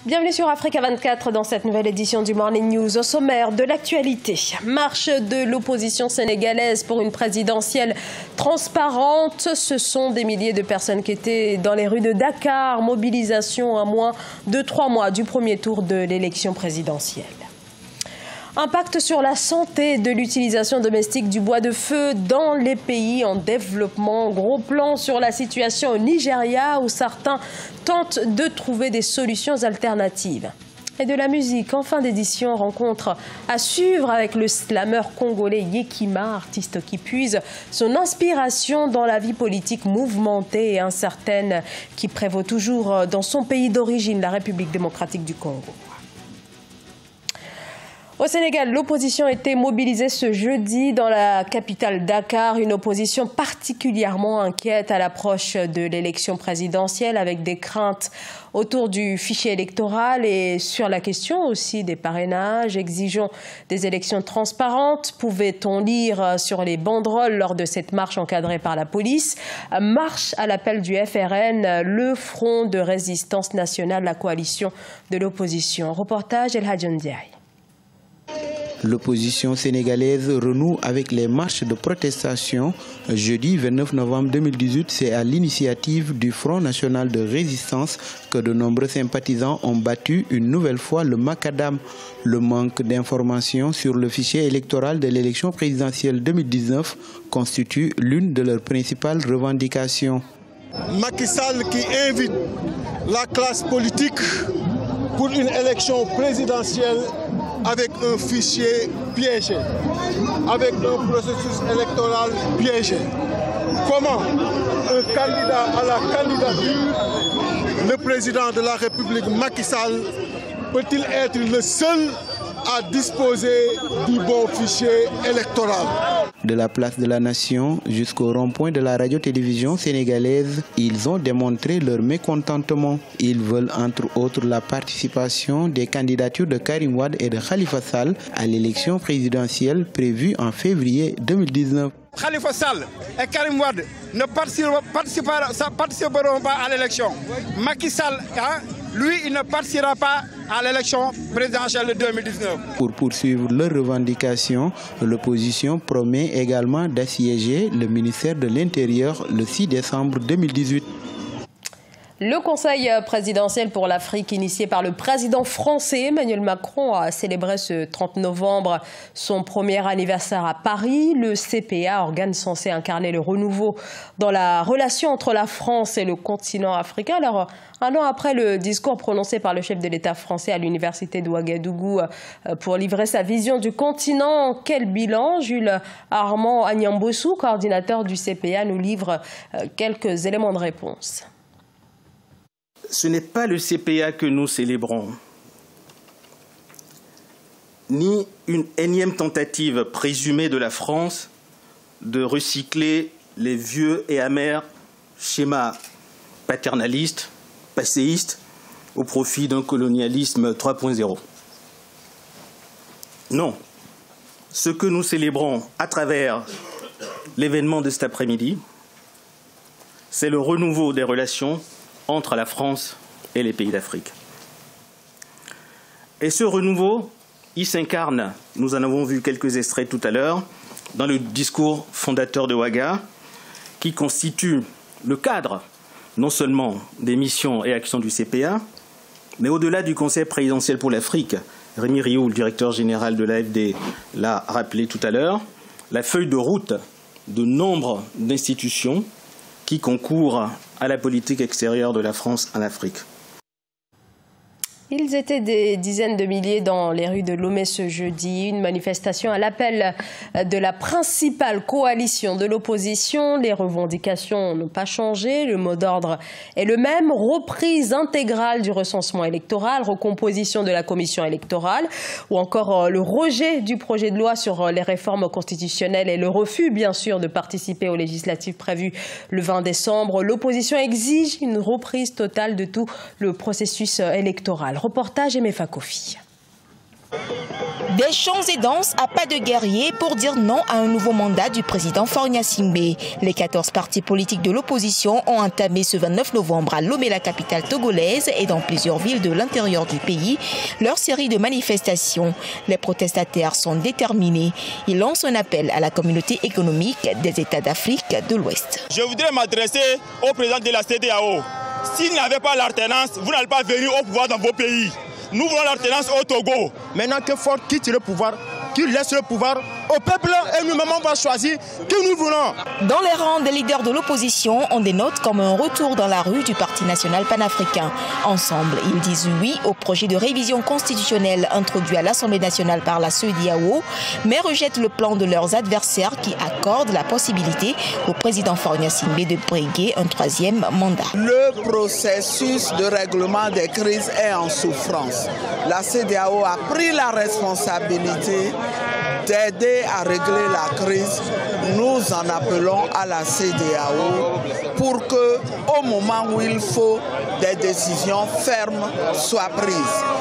Bienvenue sur Africa 24 dans cette nouvelle édition du Morning News. Au sommaire de l'actualité, marche de l'opposition sénégalaise pour une présidentielle transparente. Ce sont des milliers de personnes qui étaient dans les rues de Dakar. Mobilisation à moins de 3 mois du premier tour de l'élection présidentielle. Impact sur la santé de l'utilisation domestique du bois de feu dans les pays en développement. Gros plan sur la situation au Nigeria où certains tentent de trouver des solutions alternatives. Et de la musique, en fin d'édition, rencontre à suivre avec le slameur congolais Yekima, artiste qui puise son inspiration dans la vie politique mouvementée et incertaine qui prévaut toujours dans son pays d'origine, la République démocratique du Congo. Au Sénégal, l'opposition a été mobilisée ce jeudi dans la capitale Dakar. Une opposition particulièrement inquiète à l'approche de l'élection présidentielle avec des craintes autour du fichier électoral et sur la question aussi des parrainages. Exigeons des élections transparentes, pouvait-on lire sur les banderoles lors de cette marche encadrée par la police. Marche à l'appel du FRN, le Front de résistance nationale, la coalition de l'opposition. Reportage El Hadji Ndiaye. L'opposition sénégalaise renoue avec les marches de protestation. Jeudi 29 novembre 2018, c'est à l'initiative du Front national de résistance que de nombreux sympathisants ont battu une nouvelle fois le macadam. Le manque d'informations sur le fichier électoral de l'élection présidentielle 2019 constitue l'une de leurs principales revendications. Macky Sall qui invite la classe politique pour une élection présidentielle avec un fichier piégé, avec un processus électoral piégé. Comment un candidat à la candidature, le président de la République Macky Sall, peut-il être le seul à disposer du bon fichier électoral? De la place de la Nation jusqu'au rond-point de la radio-télévision sénégalaise, ils ont démontré leur mécontentement. Ils veulent entre autres la participation des candidatures de Karim Wade et de Khalifa Sall à l'élection présidentielle prévue en février 2019. Khalifa Sall et Karim Wade ne participeront pas à l'élection. Macky Sall, lui, il ne participera pas à l'élection présidentielle de 2019. Pour poursuivre leurs revendications, l'opposition promet également d'assiéger le ministère de l'Intérieur le 6 décembre 2018. Le Conseil présidentiel pour l'Afrique, initié par le président français Emmanuel Macron, a célébré ce 30 novembre son premier anniversaire à Paris. Le CPA, organe censé incarner le renouveau dans la relation entre la France et le continent africain. Alors, un an après le discours prononcé par le chef de l'État français à l'université de Ouagadougou pour livrer sa vision du continent, quel bilan? Jules Armand Agnambossou, coordinateur du CPA, nous livre quelques éléments de réponse. Ce n'est pas le CPA que nous célébrons, ni une énième tentative présumée de la France de recycler les vieux et amers schémas paternalistes, passéistes, au profit d'un colonialisme 3.0. Non, ce que nous célébrons à travers l'événement de cet après-midi, c'est le renouveau des relations entre la France et les pays d'Afrique. Et ce renouveau, il s'incarne, nous en avons vu quelques extraits tout à l'heure, dans le discours fondateur de Ouaga, qui constitue le cadre non seulement des missions et actions du CPA, mais au-delà du Conseil présidentiel pour l'Afrique. Rémi Rioux, le directeur général de l'AFD, l'a rappelé tout à l'heure, la feuille de route de nombre d'institutions qui concourent à la politique extérieure de la France en Afrique. Ils étaient des dizaines de milliers dans les rues de Lomé ce jeudi. Une manifestation à l'appel de la principale coalition de l'opposition. Les revendications n'ont pas changé. Le mot d'ordre est le même. Reprise intégrale du recensement électoral, recomposition de la commission électorale ou encore le rejet du projet de loi sur les réformes constitutionnelles et le refus, bien sûr, de participer aux législatives prévues le 20 décembre. L'opposition exige une reprise totale de tout le processus électoral. Reportage Emefa Kofi. Des chants et danses à pas de guerrier pour dire non à un nouveau mandat du président Faure Gnassingbé. Les 14 partis politiques de l'opposition ont entamé ce 29 novembre à Lomé, la capitale togolaise, et dans plusieurs villes de l'intérieur du pays, leur série de manifestations. Les protestataires sont déterminés. Ils lancent un appel à la communauté économique des États d'Afrique de l'Ouest. Je voudrais m'adresser au président de la CEDEAO. S'il n'y avait pas l'alternance, vous n'allez pas venir au pouvoir dans vos pays. Nous voulons l'alternance au Togo. Maintenant que Faure quitte le pouvoir, qu'il laisse le pouvoir au peuple et nous-mêmes on va choisir qui nous voulons. Dans les rangs des leaders de l'opposition, on dénote comme un retour dans la rue du Parti national panafricain. Ensemble, ils disent oui au projet de révision constitutionnelle introduit à l'Assemblée nationale par la CEDEAO, mais rejettent le plan de leurs adversaires qui accorde la possibilité au président Faure Gnassingbé de briguer un 3e mandat. Le processus de règlement des crises est en souffrance. La CEDEAO a pris la responsabilité d'aider à régler la crise. Nous en appelons à la CEDEAO pour que, au moment où il faut, des décisions fermes soient prises.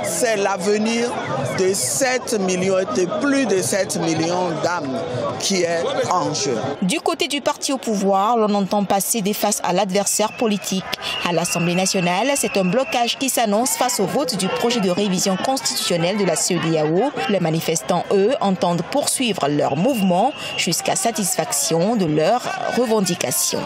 C'est l'avenir de 7 millions et de plus de 7 millions d'âmes qui est en jeu. Du côté du parti au pouvoir, l'on entend passer des faces à l'adversaire politique. À l'Assemblée nationale, c'est un blocage qui s'annonce face au vote du projet de révision constitutionnelle de la CEDEAO. Les manifestants, eux, entendent poursuivre leur mouvement jusqu'à satisfaction de leurs revendications.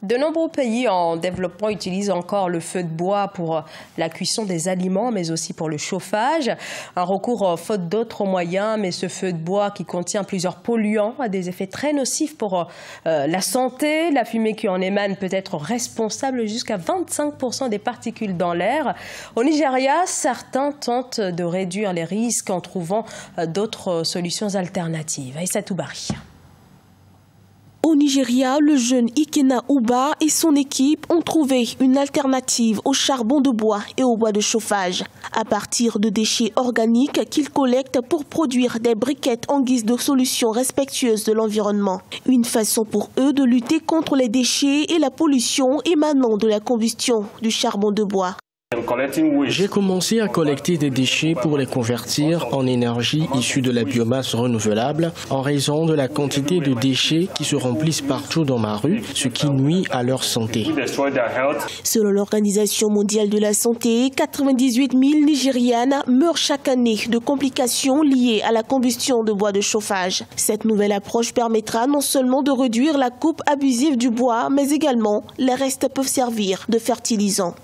De nombreux pays en développement utilisent encore le feu de bois pour la cuisson des aliments, mais aussi pour le chauffage. Un recours faute d'autres moyens, mais ce feu de bois qui contient plusieurs polluants a des effets très nocifs pour la santé. La fumée qui en émane peut être responsable jusqu'à 25% des particules dans l'air. Au Nigeria, certains tentent de réduire les risques en trouvant d'autres solutions alternatives. Aïssatou Bari. Au Nigeria, le jeune Ikena Uba et son équipe ont trouvé une alternative au charbon de bois et au bois de chauffage à partir de déchets organiques qu'ils collectent pour produire des briquettes en guise de solution respectueuse de l'environnement. Une façon pour eux de lutter contre les déchets et la pollution émanant de la combustion du charbon de bois. J'ai commencé à collecter des déchets pour les convertir en énergie issue de la biomasse renouvelable en raison de la quantité de déchets qui se remplissent partout dans ma rue, ce qui nuit à leur santé. Selon l'Organisation mondiale de la santé, 98 000 Nigérianes meurent chaque année de complications liées à la combustion de bois de chauffage. Cette nouvelle approche permettra non seulement de réduire la coupe abusive du bois, mais également les restes peuvent servir de fertilisant.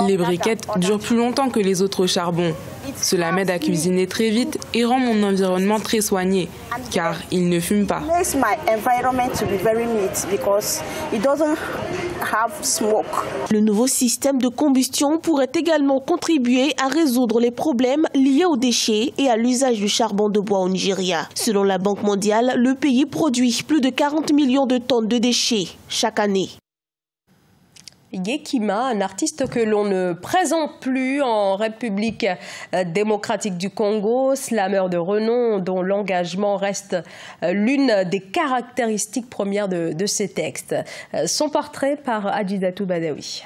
Les briquettes durent plus longtemps que les autres charbons. Cela m'aide à cuisiner très vite et rend mon environnement très soigné, car il ne fume pas. Le nouveau système de combustion pourrait également contribuer à résoudre les problèmes liés aux déchets et à l'usage du charbon de bois au Nigeria. Selon la Banque mondiale, le pays produit plus de 40 millions de tonnes de déchets chaque année. Yekima, un artiste que l'on ne présente plus en République démocratique du Congo, slameur de renom dont l'engagement reste l'une des caractéristiques premières de ses textes. Son portrait par Adjidatou Badawi.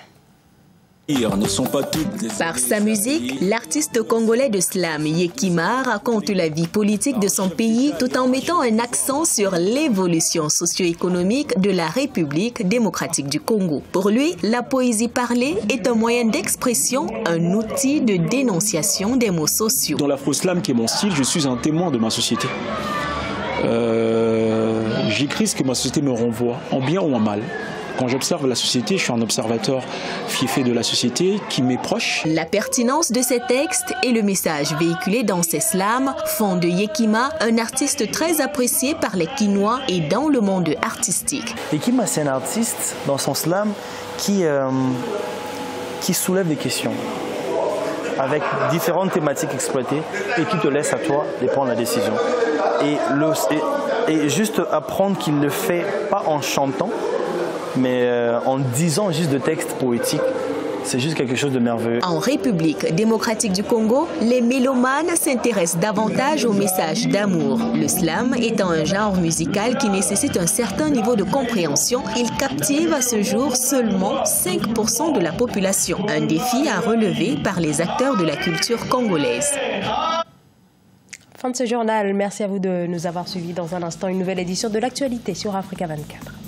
Par sa musique, l'artiste congolais de slam Yekima raconte la vie politique de son pays tout en mettant un accent sur l'évolution socio-économique de la République démocratique du Congo. Pour lui, la poésie parlée est un moyen d'expression, un outil de dénonciation des maux sociaux. Dans l'afro-slam qui est mon style, je suis un témoin de ma société. J'écris ce que ma société me renvoie, en bien ou en mal. Quand j'observe la société, je suis un observateur fiefé de la société qui m'est proche. La pertinence de ces textes et le message véhiculé dans ces slams font de Yekima un artiste très apprécié par les Kinois et dans le monde artistique. Yekima, c'est un artiste dans son slam qui soulève des questions avec différentes thématiques exploitées et qui te laisse à toi de prendre la décision. Et juste apprendre qu'il ne le fait pas en chantant, mais en disant juste de textes poétiques c'est juste quelque chose de merveilleux. En République démocratique du Congo, les mélomanes s'intéressent davantage aux messages d'amour. Le slam étant un genre musical qui nécessite un certain niveau de compréhension, il captive à ce jour seulement 5% de la population. Un défi à relever par les acteurs de la culture congolaise. Fin de ce journal. Merci à vous de nous avoir suivis. Dans un instant, une nouvelle édition de l'actualité sur Africa 24.